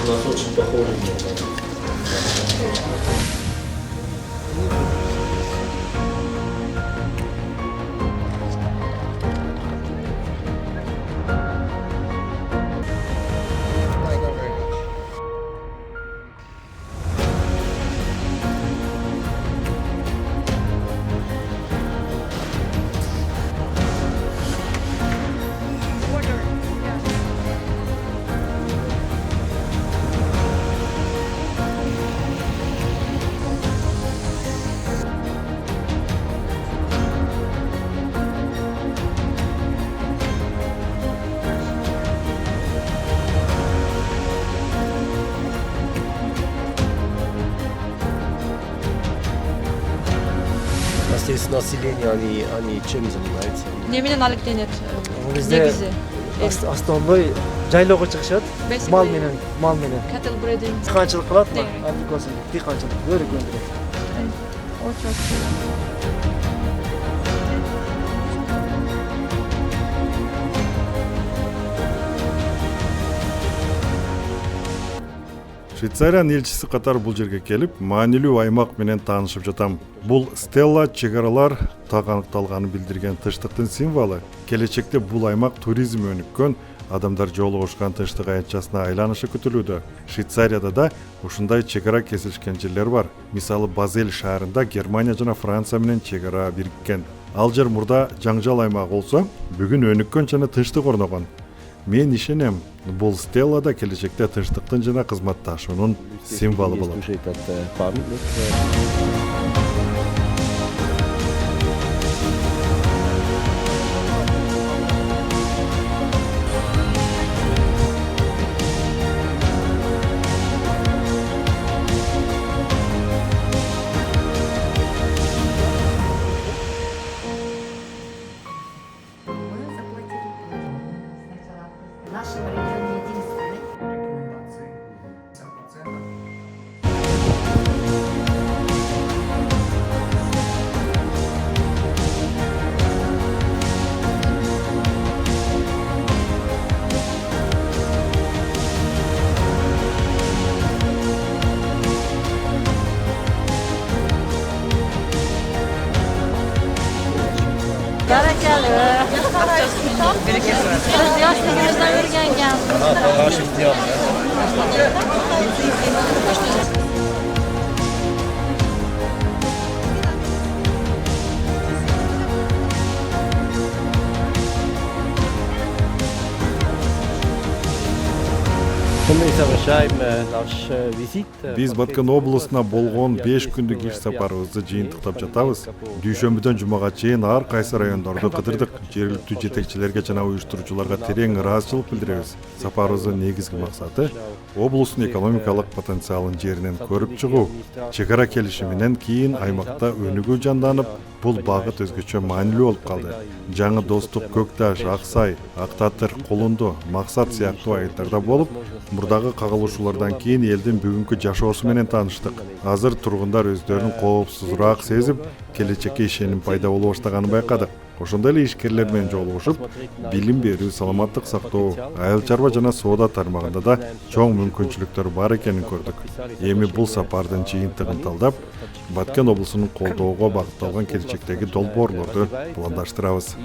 нас очень похожи. Здесь население, они чем занимаются? Неменен алектенет Bizde негизи основной жайлоого чыгышат. Мал менен. cattle breeding. Диқанчылык кылат мына. Дейм. Америкасын диқанчылык өрүк өндүрөт. Швейцариянын элчиси катары бул жерге келип, маанилүү аймак менен таанышып жатам. Бул стелла чек-аралар так аныкталганын билдирген тынчтыктын символу. Келечекте бул аймак туризм өнүккөн, адамдар жолугушкан тынчтык аянтчасына айланышы күтүлүүдө. Швейцарияда да ушундай чек-ара кесилишкен жерлер бар. Мисалы Базель шаарында Германия жана Франция менен чек-ара бириккен. Ал жер мурда жаңжал аймак болсо, бүгүн өнүккөн жана тынчтык орногон. Мен ишенем, бул стелла да келечекте тынчтыктын жана кызматташуунун символу болот. Мы заплатили тоже. Сначала в нашем районе единственный. Рекомендации 50%. Barakalla. Biz yoshligimizdan o'rganganmiz. Биз Баткен облусуна болгон 5 күндүк иш сапарыбызды жыйынтыктап жатабыз. Дүйшөмбүдөн жумага чейин ар кайсы райондорду кыдырдык. Жергиликтүү жетекчилерге жана уюштуруучуларга терең ыраазычылык билдиребиз. Сапарыбыздын негизги максаты облустун экономикалык потенциалын жеринен көрүп чыгуу. Чек-ара келишиминен кийин аймакта өнүгүү жанданып, бул багыт өзгөчө маанилүү болуп калды. Жаңы Достук, Көкташ, Аксай, Актатыр, Кулунду, Максат сыяктуу айылдарда болуп, мурдагы кагылышуулардан кийин элдин бүгүнкү жашоосу менен тааныштык. Азыр тургундар өздөрүн коопсузураак сезип, келечекке ишеним пайда боло баштаганын байкадык. Ошондой эле ишкерлер менен жолугушуп, билим берүү, саламаттык сактоо, айыл чарба жана соода тармагында да чоң мүмкүнчүлүктөр бар экенин көрдүк. Эми бул сапардын жыйынтыгын талдап, Баткен облусунун колдоого багытталган келечектеги долбоорлорду пландаштырабыз.